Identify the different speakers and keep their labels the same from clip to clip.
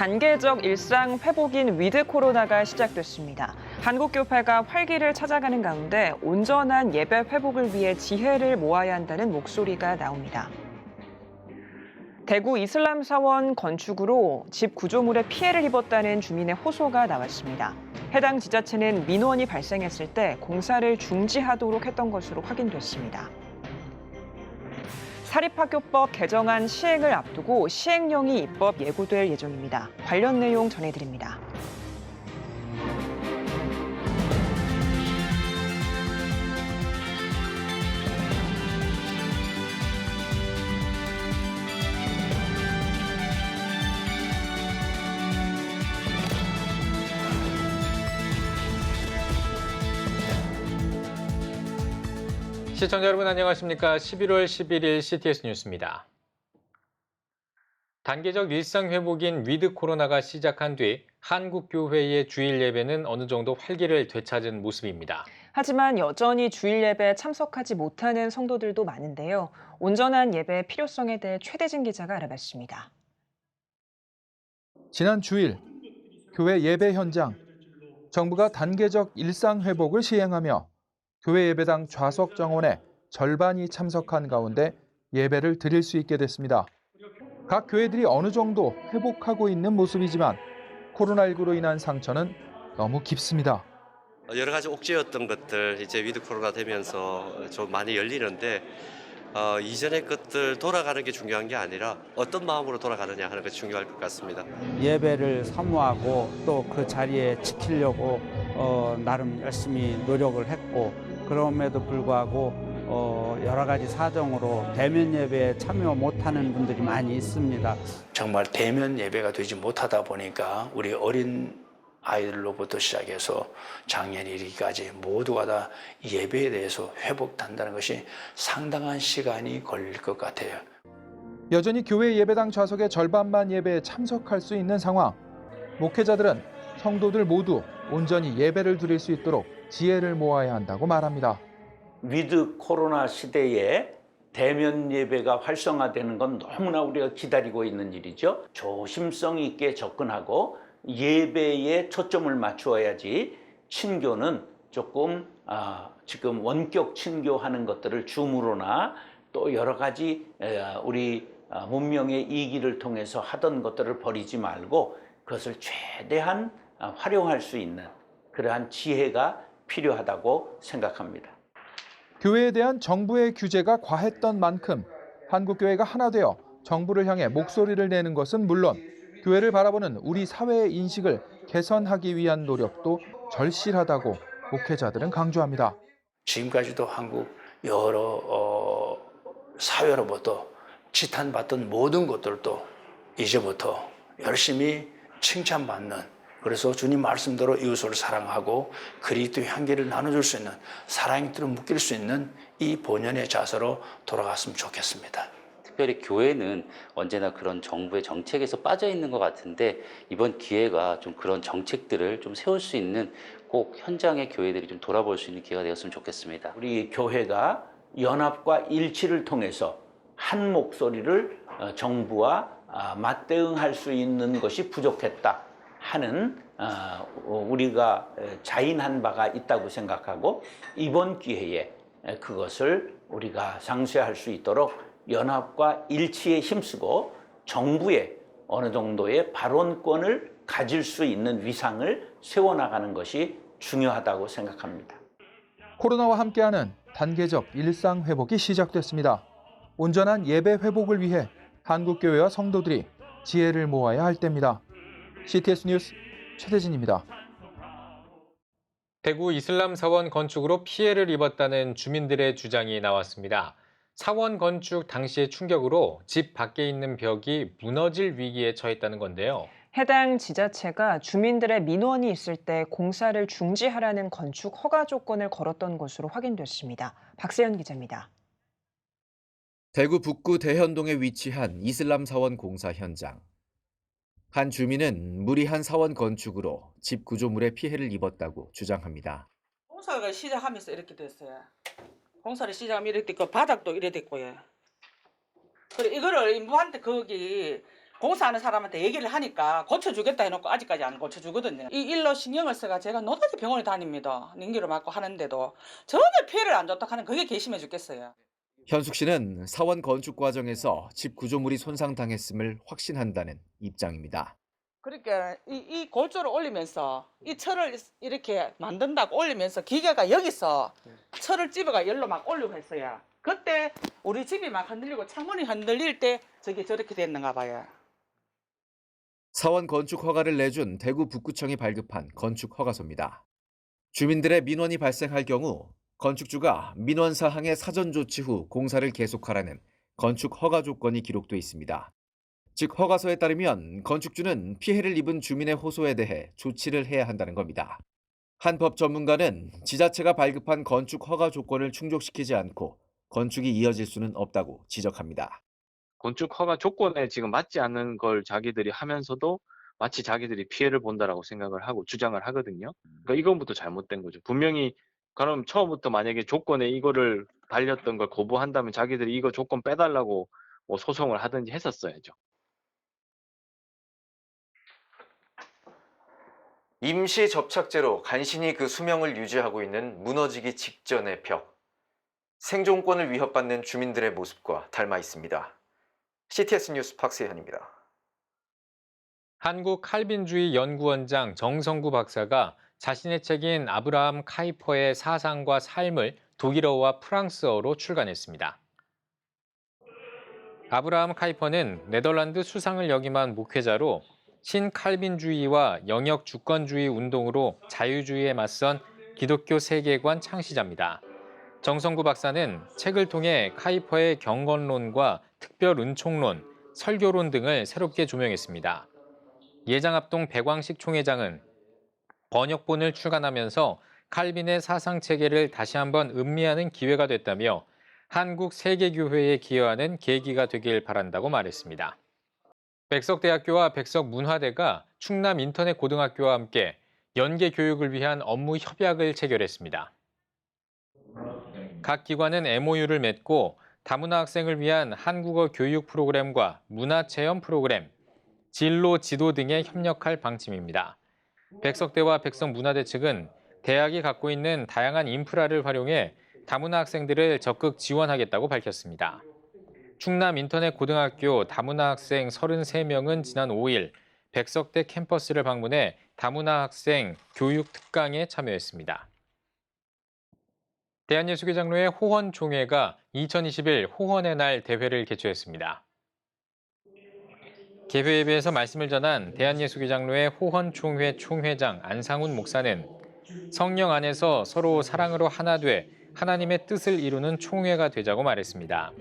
Speaker 1: 단계적 일상 회복인 위드 코로나가 시작됐습니다. 한국교회가 활기를 찾아가는 가운데 온전한 예배 회복을 위해 지혜를 모아야 한다는 목소리가 나옵니다. 대구 이슬람 사원 건축으로 집 구조물에 피해를 입었다는 주민의 호소가 나왔습니다. 해당 지자체는 민원이 발생했을 때 공사를 중지하도록 했던 것으로 확인됐습니다. 사립학교법 개정안 시행을 앞두고 시행령이 입법 예고될 예정입니다. 관련 내용 전해드립니다.
Speaker 2: 시청자 여러분 안녕하십니까? 11월 11일 CTS 뉴스입니다. 단계적 일상 회복인 위드 코로나가 시작한 뒤 한국교회의 주일 예배는 어느 정도 활기를 되찾은 모습입니다.
Speaker 1: 하지만 여전히 주일 예배에 참석하지 못하는 성도들도 많은데요. 온전한 예배의 필요성에 대해 최대진 기자가 알아봤습니다.
Speaker 3: 지난 주일 교회 예배 현장, 정부가 단계적 일상 회복을 시행하며 교회 예배당 좌석 정원에 절반이 참석한 가운데 예배를 드릴 수 있게 됐습니다. 각 교회들이 어느 정도 회복하고 있는 모습이지만 코로나19로 인한 상처는 너무 깊습니다.
Speaker 4: 여러 가지 옥죄였던 것들 이제 위드 코로나 되면서 좀 많이 열리는데 이전의 것들 돌아가는 게 중요한 게 아니라 어떤 마음으로 돌아가느냐 하는 것이 중요할 것 같습니다.
Speaker 5: 예배를 사모하고 또 그 자리에 지키려고 나름 열심히 노력을 했고 그럼에도 불구하고 여러 가지 사정으로 대면 예배에 참여 못하는 분들이 많이 있습니다.
Speaker 6: 정말 대면 예배가 되지 못하다 보니까 우리 어린 아이들로부터 시작해서 장년이 이르기까지 모두가 다 예배에 대해서 회복한다는 것이 상당한 시간이 걸릴 것 같아요.
Speaker 3: 여전히 교회 예배당 좌석의 절반만 예배에 참석할 수 있는 상황. 목회자들은 성도들 모두 온전히 예배를 드릴 수 있도록 지혜를 모아야 한다고 말합니다.
Speaker 7: 위드 코로나 시대에 대면 예배가 활성화되는 건 너무나 우리가 기다리고 있는 일이죠. 조심성 있게 접근하고 예배에 초점을 맞추어야지 친교는 조금 지금 원격 친교하는 것들을 줌으로나 또 여러 가지 우리 문명의 이기를 통해서 하던 것들을 버리지 말고 그것을 최대한 활용할 수 있는 그러한 지혜가 필요하다고 생각합니다.
Speaker 3: 교회에 대한 정부의 규제가 과했던 만큼 한국교회가 하나 되어 정부를 향해 목소리를 내는 것은 물론 교회를 바라보는 우리 사회의 인식을 개선하기 위한 노력도 절실하다고 목회자들은 강조합니다.
Speaker 6: 지금까지도 한국 여러 사회로부터 지탄받던 모든 것들도 이제부터 열심히 칭찬받는 그래서 주님 말씀대로 이웃을 사랑하고 그리스도의 향기를 나눠줄 수 있는 사랑의 뜰을 묶일 수 있는 이 본연의 자세로 돌아갔으면 좋겠습니다.
Speaker 8: 특별히 교회는 언제나 그런 정부의 정책에서 빠져 있는 것 같은데 이번 기회가 좀 그런 정책들을 좀 세울 수 있는 꼭 현장의 교회들이 좀 돌아볼 수 있는 기회가 되었으면 좋겠습니다.
Speaker 7: 우리 교회가 연합과 일치를 통해서 한 목소리를 정부와 맞대응할 수 있는 것이 부족했다 하는 우리가 자인한 바가 있다고 생각하고 이번 기회에 그것을 우리가 상쇄할 수 있도록 연합과 일치에 힘쓰고 정부의 어느 정도의 발언권을 가질 수 있는 위상을 세워나가는 것이 중요하다고 생각합니다.
Speaker 3: 코로나와 함께하는 단계적 일상 회복이 시작됐습니다. 온전한 예배 회복을 위해 한국교회와 성도들이 지혜를 모아야 할 때입니다. CTS 뉴스 최대진입니다.
Speaker 2: 대구 이슬람 사원 건축으로 피해를 입었다는 주민들의 주장이 나왔습니다. 사원 건축 당시의 충격으로 집 밖에 있는 벽이 무너질 위기에 처했다는 건데요.
Speaker 1: 해당 지자체가 주민들의 민원이 있을 때 공사를 중지하라는 건축 허가 조건을 걸었던 것으로 확인됐습니다. 박세현 기자입니다.
Speaker 9: 대구 북구 대현동에 위치한 이슬람 사원 공사 현장. 한 주민은 무리한 사원 건축으로 집 구조물에 피해를 입었다고 주장합니다.
Speaker 10: 공사가 시작하면서 이렇게 됐어요. 공사를 시작하면 이렇게 됐고 바닥도 이래 됐고요. 그래 이거를 인부한테 거기 공사하는 사람한테 얘기를 하니까 고쳐주겠다 해놓고 아직까지 안 고쳐주거든요. 이 일로 신경을 써가 제가 노다지 병원에 다닙니다. 링기를 맞고 하는데도 전혀 피해를 안 줬다 하는 그게 괘씸해 죽겠어요.
Speaker 9: 현숙 씨는 사원 건축 과정에서 집 구조물이 손상당했음을 확신한다는 입장입니다.
Speaker 10: 그러니까 이 골조를 올리면서 이 철을 이렇게 만든다고 올리면서 기계가 여기서 철을 집어가 열로 막 올리고 했어요. 그때 우리 집이 막 흔들리고 창문이 흔들릴 때 저게 저렇게 됐는가 봐요.
Speaker 9: 사원 건축 허가를 내준 대구 북구청이 발급한 건축 허가서입니다. 주민들의 민원이 발생할 경우 건축주가 민원 사항의 사전 조치 후 공사를 계속하라는 건축 허가 조건이 기록돼 있습니다. 즉 허가서에 따르면 건축주는 피해를 입은 주민의 호소에 대해 조치를 해야 한다는 겁니다. 한 법 전문가는 지자체가 발급한 건축 허가 조건을 충족시키지 않고 건축이 이어질 수는 없다고 지적합니다.
Speaker 11: 건축 허가 조건에 지금 맞지 않는 걸 자기들이 하면서도 마치 자기들이 피해를 본다라고 생각을 하고 주장을 하거든요. 그러니까 이건부터 잘못된 거죠. 분명히 그럼 처음부터 만약에 조건에 이거를 달렸던 걸 거부한다면 자기들이 이거 조건 빼달라고 뭐 소송을 하든지 했었어야죠.
Speaker 12: 임시 접착제로 간신히 그 수명을 유지하고 있는 무너지기 직전의 벽. 생존권을 위협받는 주민들의 모습과 닮아 있습니다. CTS 뉴스 박세현입니다.
Speaker 2: 한국 칼빈주의 연구원장 정성구 박사가 자신의 책인 아브라함 카이퍼의 사상과 삶을 독일어와 프랑스어로 출간했습니다. 아브라함 카이퍼는 네덜란드 수상을 역임한 목회자로 신칼빈주의와 영역 주권주의 운동으로 자유주의에 맞선 기독교 세계관 창시자입니다. 정성구 박사는 책을 통해 카이퍼의 경건론과 특별 은총론, 설교론 등을 새롭게 조명했습니다. 예장합동 백왕식 총회장은 번역본을 출간하면서 칼빈의 사상 체계를 다시 한번 음미하는 기회가 됐다며 한국 세계교회에 기여하는 계기가 되길 바란다고 말했습니다. 백석대학교와 백석문화대가 충남 인터넷고등학교와 함께 연계 교육을 위한 업무 협약을 체결했습니다. 각 기관은 MOU를 맺고 다문화 학생을 위한 한국어 교육 프로그램과 문화체험 프로그램, 진로 지도 등에 협력할 방침입니다. 백석대와 백석문화대 측은 대학이 갖고 있는 다양한 인프라를 활용해 다문화 학생들을 적극 지원하겠다고 밝혔습니다. 충남 인터넷고등학교 다문화 학생 33명은 지난 5일 백석대 캠퍼스를 방문해 다문화 학생 교육 특강에 참여했습니다. 대한예수교장로회 호헌총회가 2021 호헌의 날 대회를 개최했습니다. 개회 예배에서 말씀을 전한 대한예수교장로회 호헌총회 총회장 안상훈 목사는 성령 안에서 서로 사랑으로 하나 돼 하나님의 뜻을 이루는 총회가 되자고 말했습니다.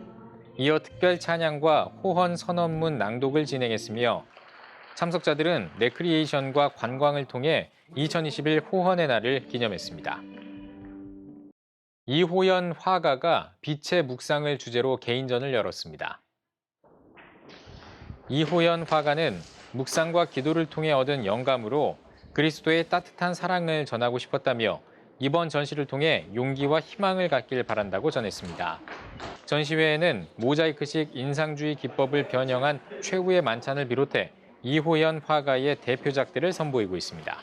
Speaker 2: 이어 특별 찬양과 호헌 선언문 낭독을 진행했으며 참석자들은 레크리에이션과 관광을 통해 2021 호헌의 날을 기념했습니다. 이호연 화가가 빛의 묵상을 주제로 개인전을 열었습니다. 이호연 화가는 묵상과 기도를 통해 얻은 영감으로 그리스도의 따뜻한 사랑을 전하고 싶었다며 이번 전시를 통해 용기와 희망을 갖길 바란다고 전했습니다. 전시회에는 모자이크식 인상주의 기법을 변형한 최후의 만찬을 비롯해 이호연 화가의 대표작들을 선보이고 있습니다.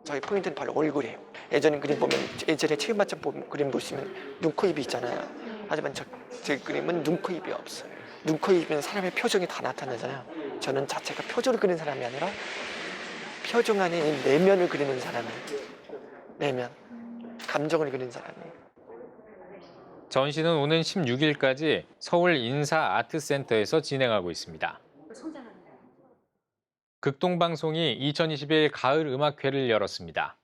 Speaker 13: 저희 포인트는 바로 얼굴이에요. 예전에 그림 보면 예전에 체육맞춤 그림 보시면 눈, 코, 입이 있잖아요. 하지만 제 그림은 눈, 코, 입이 없어요. 눈, 코, 입은 사람의 표정이 다 나타나잖아요. 저는 자체가 표정을 그리는 사람이 아니라 표정 안에 내면을 그리는 사람이에요. 내면, 감정을 그리는 사람이에요.
Speaker 2: 전시는 오는 16일까지 서울 인사아트센터에서 진행하고 있습니다. 극동방송이 2021 가을 음악회를 열었습니다.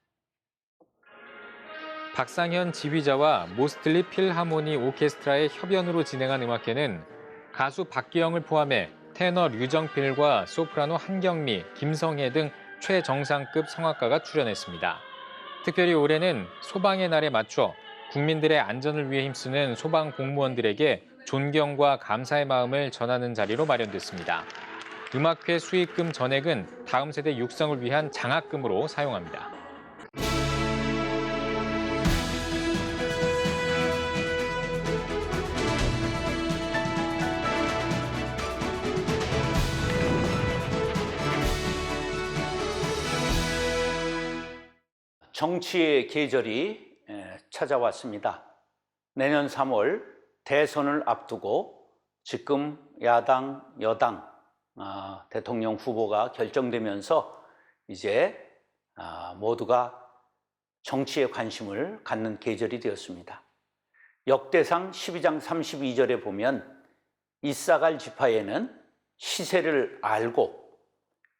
Speaker 2: 박상현 지휘자와 모스틀리 필하모니 오케스트라의 협연으로 진행한 음악회는 가수 박기영을 포함해 테너 류정필과 소프라노 한경미, 김성애 등 최정상급 성악가가 출연했습니다. 특별히 올해는 소방의 날에 맞춰 국민들의 안전을 위해 힘쓰는 소방 공무원들에게 존경과 감사의 마음을 전하는 자리로 마련됐습니다. 음악회 수익금 전액은 다음 세대 육성을 위한 장학금으로 사용합니다.
Speaker 7: 정치의 계절이 찾아왔습니다. 내년 3월 대선을 앞두고 지금 야당, 여당 대통령 후보가 결정되면서 이제 모두가 정치에 관심을 갖는 계절이 되었습니다. 역대상 12장 32절에 보면 이사갈 지파에는 시세를 알고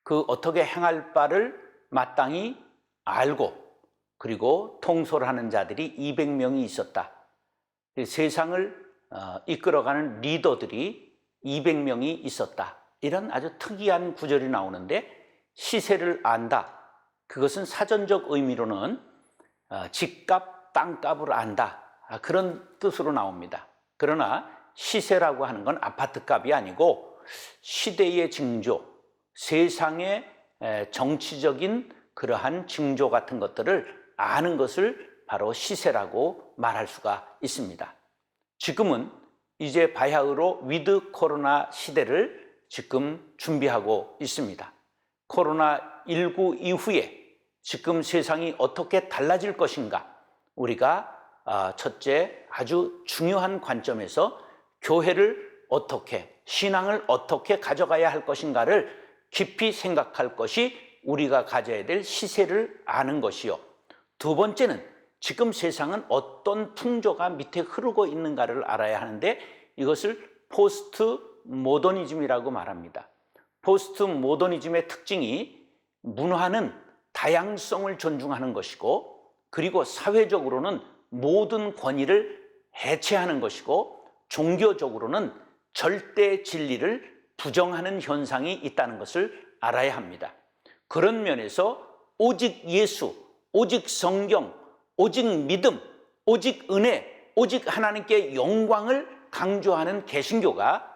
Speaker 7: 그 어떻게 행할 바를 마땅히 알고 그리고 통솔하는 자들이 200명이 있었다. 세상을 이끌어가는 리더들이 200명이 있었다. 이런 아주 특이한 구절이 나오는데 시세를 안다. 그것은 사전적 의미로는 집값, 땅값을 안다. 그런 뜻으로 나옵니다. 그러나 시세라고 하는 건 아파트값이 아니고 시대의 징조, 세상의 정치적인 그러한 징조 같은 것들을 아는 것을 바로 시세라고 말할 수가 있습니다. 지금은 이제 바야흐로 위드 코로나 시대를 지금 준비하고 있습니다. 코로나19 이후에 지금 세상이 어떻게 달라질 것인가? 우리가 첫째 아주 중요한 관점에서 교회를 어떻게, 신앙을 어떻게 가져가야 할 것인가를 깊이 생각할 것이 우리가 가져야 될 시세를 아는 것이요. 두 번째는 지금 세상은 어떤 풍조가 밑에 흐르고 있는가를 알아야 하는데 이것을 포스트 모더니즘이라고 말합니다. 포스트 모더니즘의 특징이 문화는 다양성을 존중하는 것이고 그리고 사회적으로는 모든 권위를 해체하는 것이고 종교적으로는 절대 진리를 부정하는 현상이 있다는 것을 알아야 합니다. 그런 면에서 오직 예수, 오직 성경, 오직 믿음, 오직 은혜, 오직 하나님께 영광을 강조하는 개신교가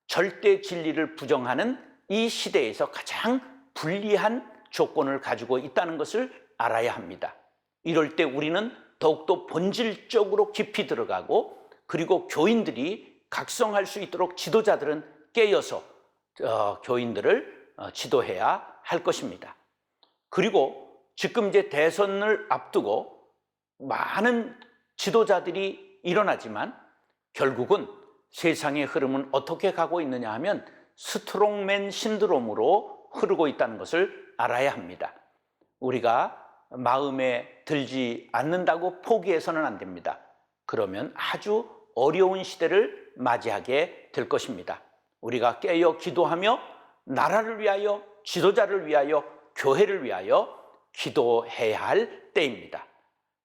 Speaker 7: 절대 진리를 부정하는 이 시대에서 가장 불리한 조건을 가지고 있다는 것을 알아야 합니다. 이럴 때 우리는 더욱더 본질적으로 깊이 들어가고 그리고 교인들이 각성할 수 있도록 지도자들은 깨어서 교인들을 지도해야 할 것입니다. 그리고 지금 이제 대선을 앞두고 많은 지도자들이 일어나지만 결국은 세상의 흐름은 어떻게 가고 있느냐 하면 스트롱맨 신드롬으로 흐르고 있다는 것을 알아야 합니다. 우리가 마음에 들지 않는다고 포기해서는 안 됩니다. 그러면 아주 어려운 시대를 맞이하게 될 것입니다. 우리가 깨어 기도하며 나라를 위하여, 지도자를 위하여, 교회를 위하여 기도해야 할 때입니다.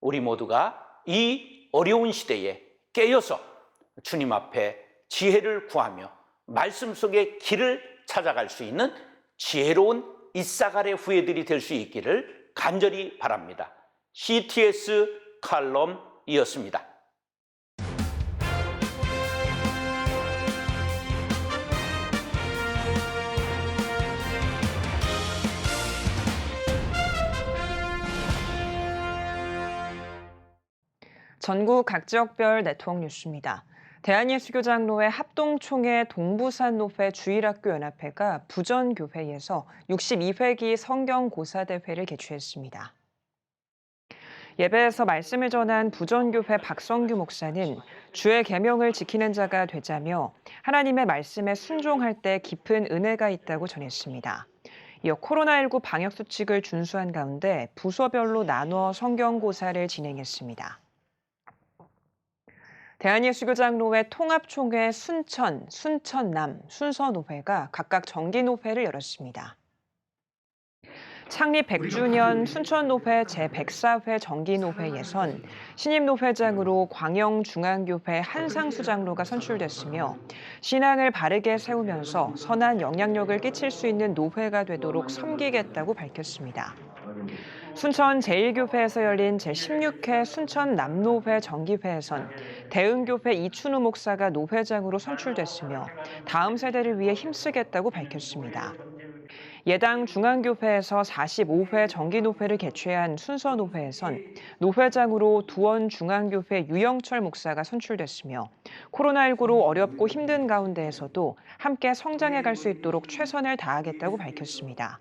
Speaker 7: 우리 모두가 이 어려운 시대에 깨어서 주님 앞에 지혜를 구하며 말씀 속의 길을 찾아갈 수 있는 지혜로운 이사갈의 후예들이 될 수 있기를 간절히 바랍니다. CTS 칼럼이었습니다.
Speaker 1: 전국 각 지역별 네트워크 뉴스입니다. 대한예수교장로회 합동총회 동부산노회 주일학교연합회가 부전교회에서 62회기 성경고사대회를 개최했습니다. 예배에서 말씀을 전한 부전교회 박성규 목사는 주의 계명을 지키는 자가 되자며 하나님의 말씀에 순종할 때 깊은 은혜가 있다고 전했습니다. 이어 코로나19 방역수칙을 준수한 가운데 부서별로 나눠 성경고사를 진행했습니다. 대한예수교장로회 통합총회 순천, 순천남, 순서노회가 각각 정기노회를 열었습니다. 창립 100주년 순천노회 제104회 정기노회에선 신임노회장으로 광영중앙교회 한상수 장로가 선출됐으며 신앙을 바르게 세우면서 선한 영향력을 끼칠 수 있는 노회가 되도록 섬기겠다고 밝혔습니다. 순천 제1교회에서 열린 제16회 순천남노회 정기회에선 대흥교회 이춘우 목사가 노회장으로 선출됐으며 다음 세대를 위해 힘쓰겠다고 밝혔습니다. 예당 중앙교회에서 45회 정기노회를 개최한 순서노회에선 노회장으로 두원중앙교회 유영철 목사가 선출됐으며 코로나19로 어렵고 힘든 가운데에서도 함께 성장해 갈 수 있도록 최선을 다하겠다고 밝혔습니다.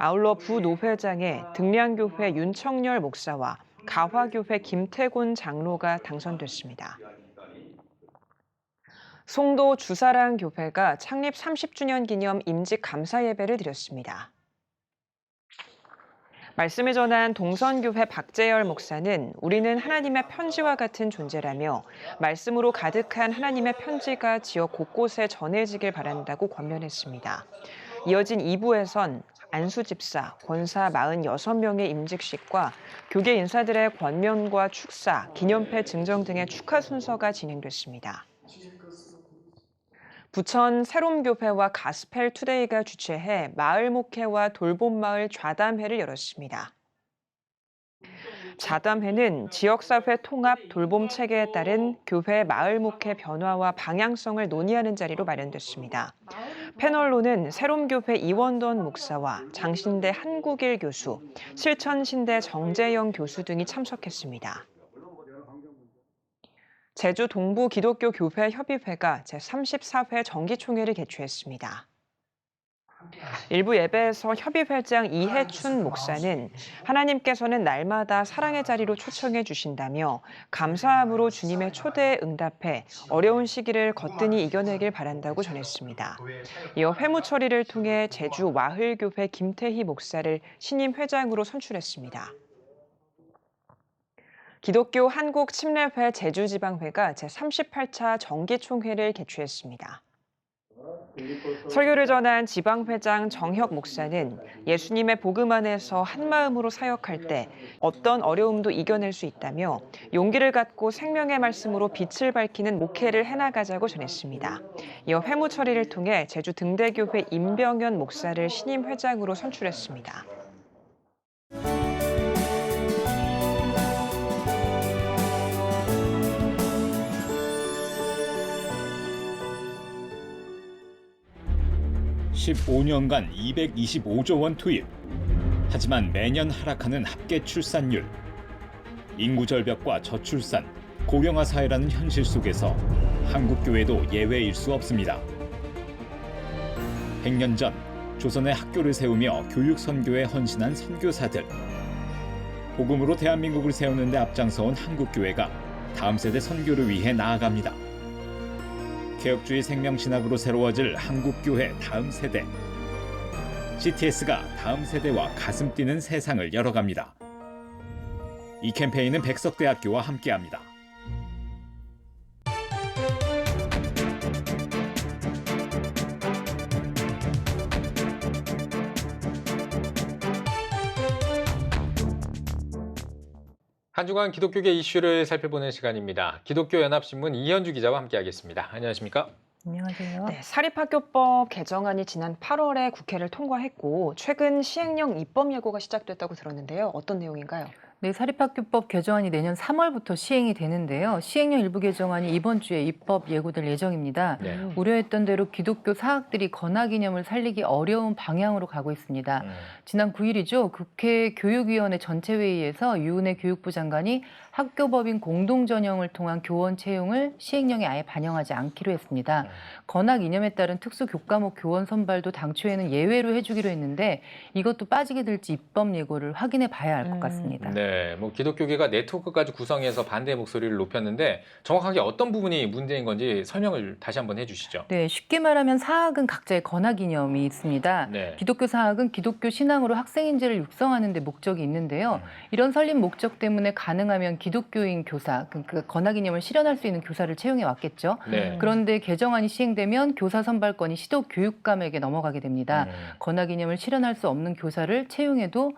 Speaker 1: 아울러 부노회장에 등량교회 윤청열 목사와 가화교회 김태곤 장로가 당선됐습니다. 송도 주사랑 교회가 창립 30주년 기념 임직 감사 예배를 드렸습니다. 말씀을 전한 동선교회 박재열 목사는 우리는 하나님의 편지와 같은 존재라며 말씀으로 가득한 하나님의 편지가 지역 곳곳에 전해지길 바란다고 권면했습니다. 이어진 2부에선 안수 집사, 권사 46명의 임직식과 교계 인사들의 권면과 축사, 기념패 증정 등의 축하 순서가 진행됐습니다. 부천 새롬교회와 가스펠 투데이가 주최해 마을 목회와 돌봄마을 좌담회를 열었습니다. 좌담회는 지역사회 통합 돌봄 체계에 따른 교회 마을 목회 변화와 방향성을 논의하는 자리로 마련됐습니다. 패널로는 새롬교회 이원돈 목사와 장신대 한국일 교수, 실천신대 정재영 교수 등이 참석했습니다. 제주 동부 기독교 교회 협의회가 제34회 정기총회를 개최했습니다. 일부 예배에서 협의회장 이해춘 목사는 하나님께서는 날마다 사랑의 자리로 초청해 주신다며 감사함으로 주님의 초대에 응답해 어려운 시기를 거뜬히 이겨내길 바란다고 전했습니다. 이어 회무 처리를 통해 제주 와흘교회 김태희 목사를 신임 회장으로 선출했습니다. 기독교 한국침례회 제주지방회가 제38차 정기총회를 개최했습니다. 설교를 전한 지방회장 정혁 목사는 예수님의 복음 안에서 한마음으로 사역할 때 어떤 어려움도 이겨낼 수 있다며 용기를 갖고 생명의 말씀으로 빛을 밝히는 목회를 해나가자고 전했습니다. 이어 회무 처리를 통해 제주 등대교회 임병현 목사를 신임 회장으로 선출했습니다.
Speaker 14: (15년간) 225조 원 투입. 하지만 매년 하락하는 합계 출산율. 인구 절벽과 저출산, 고령화 사회라는 현실 속에서 한국 교회도 예외일 수 없습니다. 100년 전 조선의 학교를 세우며 교육 선교에 헌신한 선교사들. 복음으로 대한민국을 세우는 데 앞장서온 한국 교회가 다음 세대 선교를 위해 나아갑니다. 개혁주의 생명신학으로 새로워질 한국교회 다음 세대. CTS가 다음 세대와 가슴 뛰는 세상을 열어갑니다. 이 캠페인은 백석대학교와 함께합니다.
Speaker 2: 한 주간 기독교계 이슈를 살펴보는 시간입니다. 기독교연합신문 이현주 기자와 함께하겠습니다. 안녕하십니까?
Speaker 15: 안녕하세요.
Speaker 1: 네, 사립학교법 개정안이 지난 8월에 국회를 통과했고 최근 시행령 입법 예고가 시작됐다고 들었는데요. 어떤 내용인가요?
Speaker 15: 네, 사립학교법 개정안이 내년 3월부터 시행이 되는데요. 시행령 일부 개정안이 이번 주에 입법 예고될 예정입니다.
Speaker 2: 네.
Speaker 15: 우려했던 대로 기독교 사학들이 건학이념을 살리기 어려운 방향으로 가고 있습니다. 지난 9일이죠. 국회 교육위원회 전체회의에서 유은혜 교육부 장관이 학교법인 공동전형을 통한 교원 채용을 시행령에 아예 반영하지 않기로 했습니다. 건학 이념에 따른 특수 교과목 교원 선발도 당초에는 예외로 해주기로 했는데 이것도 빠지게 될지 입법 예고를 확인해 봐야 할 것 같습니다.
Speaker 2: 네, 기독교계가 네트워크까지 구성해서 반대 목소리를 높였는데 정확하게 어떤 부분이 문제인 건지 설명을 다시 한번 해주시죠.
Speaker 15: 네, 쉽게 말하면 사학은 각자의 건학 이념이 있습니다.
Speaker 2: 네.
Speaker 15: 기독교 사학은 기독교 신앙으로 학생 인재를 육성하는 데 목적이 있는데요. 이런 설립 목적 때문에 가능하면 기독교인 교사, 그 건학 이념을 실현할 수 있는 교사를 채용해 왔겠죠.
Speaker 2: 네.
Speaker 15: 그런데 개정안이 시행되면 교사 선발권이 시도 교육감에게 넘어가게 됩니다. 건학 이념을 실현할 수 없는 교사를 채용해도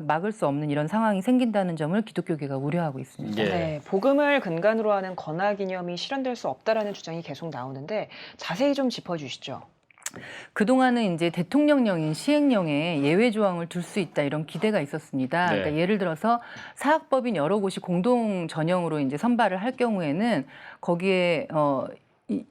Speaker 15: 막을 수 없는 이런 상황이 생긴다는 점을 기독교계가 우려하고 있습니다.
Speaker 2: 예.
Speaker 1: 네, 복음을 근간으로 하는 건학 이념이 실현될 수 없다라는 주장이 계속 나오는데 자세히 좀 짚어주시죠.
Speaker 15: 그동안은 이제 대통령령인 시행령에 예외 조항을 둘 수 있다 이런 기대가 있었습니다.
Speaker 2: 네.
Speaker 15: 그러니까 예를 들어서 사학법인 여러 곳이 공동 전형으로 이제 선발을 할 경우에는 거기에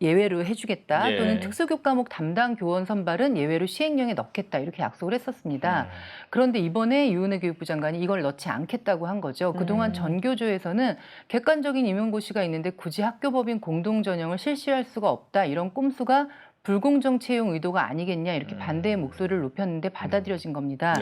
Speaker 15: 예외로 해주겠다.
Speaker 2: 예.
Speaker 15: 또는 특수교과목 담당 교원 선발은 예외로 시행령에 넣겠다. 이렇게 약속을 했었습니다. 그런데 이번에 유은혜 교육부 장관이 이걸 넣지 않겠다고 한 거죠. 그동안 전교조에서는 객관적인 임용고시가 있는데 굳이 학교법인 공동전형을 실시할 수가 없다. 이런 꼼수가 불공정 채용 의도가 아니겠냐 이렇게 반대의 목소리를 높였는데 받아들여진 겁니다.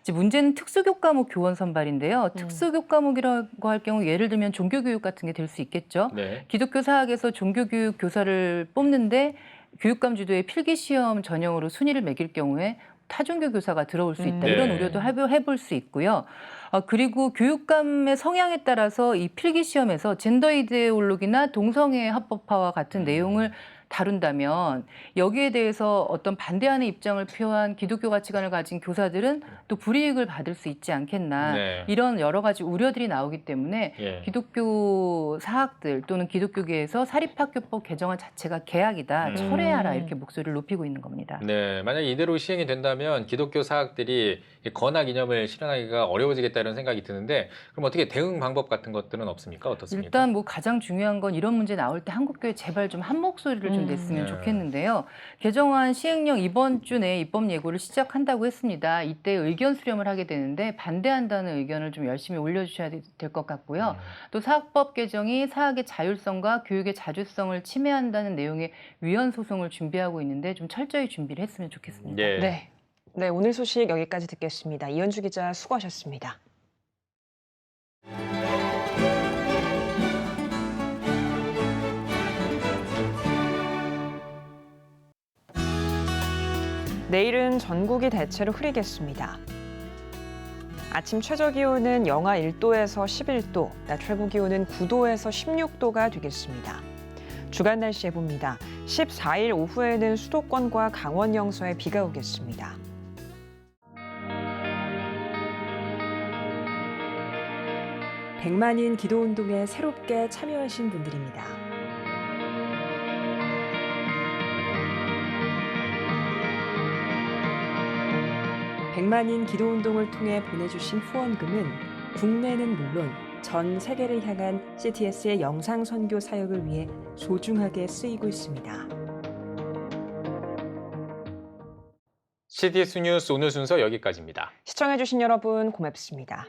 Speaker 15: 이제 문제는 특수교과목 교원 선발인데요. 특수교과목이라고 할 경우 예를 들면 종교교육 같은 게 될 수 있겠죠. 기독교 사학에서 종교교육 교사를 뽑는데 교육감 주도의 필기시험 전형으로 순위를 매길 경우에 타종교 교사가 들어올 수 있다. 이런 우려도 해볼 수 있고요. 그리고 교육감의 성향에 따라서 이 필기시험에서 젠더 이데올로기나 동성애 합법화와 같은 내용을 다룬다면 여기에 대해서 어떤 반대하는 입장을 표한 기독교 가치관을 가진 교사들은 또 불이익을 받을 수 있지 않겠나. 이런 여러 가지 우려들이 나오기 때문에 기독교 사학들 또는 기독교계에서 사립학교법 개정안 자체가 계약이다. 철회하라 이렇게 목소리를 높이고 있는 겁니다.
Speaker 2: 네, 만약 이대로 시행이 된다면 기독교 사학들이 건학 이념을 실현하기가 어려워지겠다 이런 생각이 드는데 그럼 어떻게 대응 방법 같은 것들은 없습니까? 어떻습니까?
Speaker 15: 일단 뭐 가장 중요한 건 이런 문제 나올 때 한국교회 제발 좀 한 목소리를 좀 냈으면 좋겠는데요. 개정안 시행령 이번 주 내에 입법 예고를 시작한다고 했습니다. 이때 의견 수렴을 하게 되는데 반대한다는 의견을 좀 열심히 올려주셔야 될 것 같고요. 또 사학법 개정이 사학의 자율성과 교육의 자주성을 침해한다는 내용의 위헌 소송을 준비하고 있는데 좀 철저히 준비를 했으면 좋겠습니다.
Speaker 1: 네, 오늘 소식 여기까지 듣겠습니다. 이현주 기자 수고하셨습니다. 내일은 전국이 대체로 흐리겠습니다. 아침 최저기온은 영하 1도에서 11도, 낮 최고기온은 9도에서 16도가 되겠습니다. 주간 날씨 해봅니다. 14일 오후에는 수도권과 강원 영서에 비가 오겠습니다. 백만인 기도운동에 새롭게 참여하신 분들입니다. 백만인 기도운동을 통해 보내주신 후원금은 국내는 물론 전 세계를 향한 CTS의 영상 선교 사역을 위해 소중하게 쓰이고 있습니다.
Speaker 2: CTS 뉴스 오늘 순서 여기까지입니다.
Speaker 1: 시청해주신 여러분 고맙습니다.